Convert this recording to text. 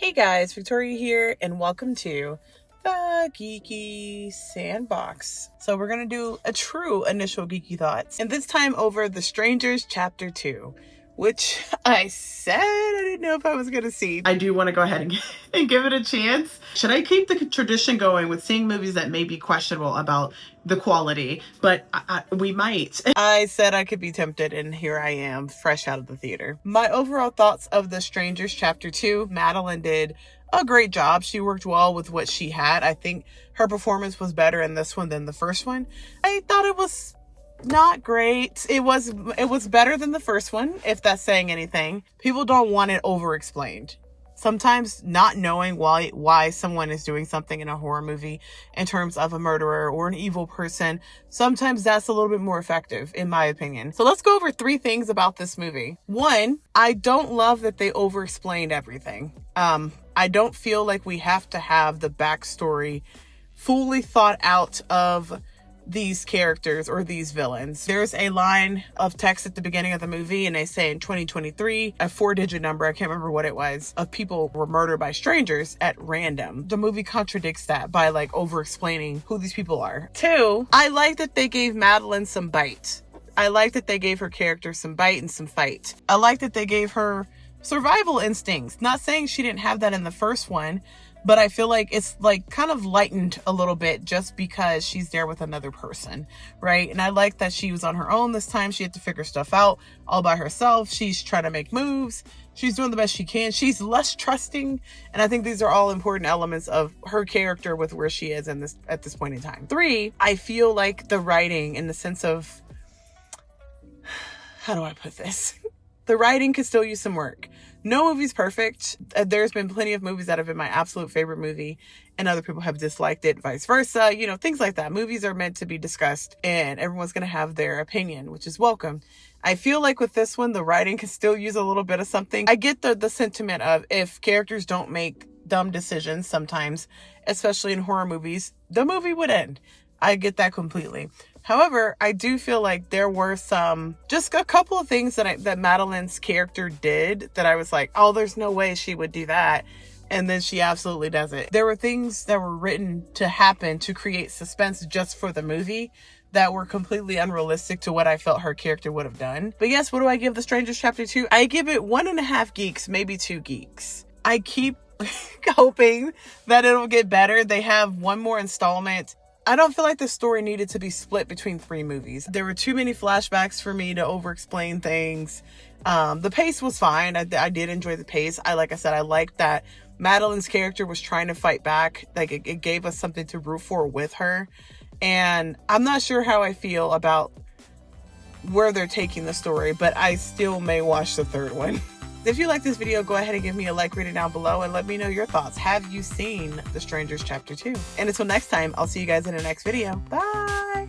Hey guys, Victoria here, and welcome to the Geeky Sandbox. So we're going to do a true initial geeky thoughts, and this time over The Strangers Chapter 2, which I said I didn't know if I was going to see. I do want to go ahead and give it a chance. Should I keep the tradition going with seeing movies that may be questionable about the quality? But we might. I said I could be tempted, and here I am, fresh out of the theater. My overall thoughts of The Strangers Chapter 2, Madeline did a great job. She worked well with what she had. I think her performance was better in this one than the first one. I thought it was not great. It was better than the first one, if that's saying anything. People don't want it over explained. Sometimes not knowing why someone is doing something in a horror movie in terms of a murderer or an evil person, sometimes that's a little bit more effective, in my opinion. So let's go over 3 things about this movie. 1, I don't love that they over explained everything. I don't feel like we have to have the backstory fully thought out of these characters or these villains. There's a line of text at the beginning of the movie, and they say in 2023, a 4-digit number, I can't remember what it was, of people were murdered by strangers at random. The movie contradicts that by over explaining who these people are. 2, I like that they gave Madeline some bite. I like that they gave her character some bite and some fight. I like that they gave her survival instincts. Not saying she didn't have that in the first one, but I feel like it's kind of lightened a little bit just because she's there with another person, right? And I like that she was on her own this time. She had to figure stuff out all by herself. She's trying to make moves. She's doing the best she can. She's less trusting. And I think these are all important elements of her character with where she is at this point in time. 3, I feel like the writing, in the sense of, how do I put this? The writing could still use some work. No movie's perfect. There's been plenty of movies that have been my absolute favorite movie and other people have disliked it, vice versa. Things like that. Movies are meant to be discussed and everyone's going to have their opinion, which is welcome. I feel like with this one, the writing can still use a little bit of something. I get the sentiment of if characters don't make dumb decisions sometimes, especially in horror movies, the movie would end. I get that completely. However, I do feel like there were just a couple of things that Madeline's character did that I was like, oh, there's no way she would do that. And then she absolutely does it. There were things that were written to happen to create suspense just for the movie that were completely unrealistic to what I felt her character would have done. But yes, what do I give The Strangers Chapter 2? I give it 1.5 geeks, maybe 2 geeks. I keep hoping that it'll get better. They have one more installment. I don't feel like the story needed to be split between 3 movies. There were too many flashbacks for me to over-explain things. The pace was fine. I did enjoy the pace. Like I said, I liked that Madeline's character was trying to fight back. It gave us something to root for with her. And I'm not sure how I feel about where they're taking the story, but I still may watch the 3rd one. If you like this video, go ahead and give me a like rating down below and let me know your thoughts. Have you seen The Strangers Chapter 2? And until next time, I'll see you guys in the next video. Bye!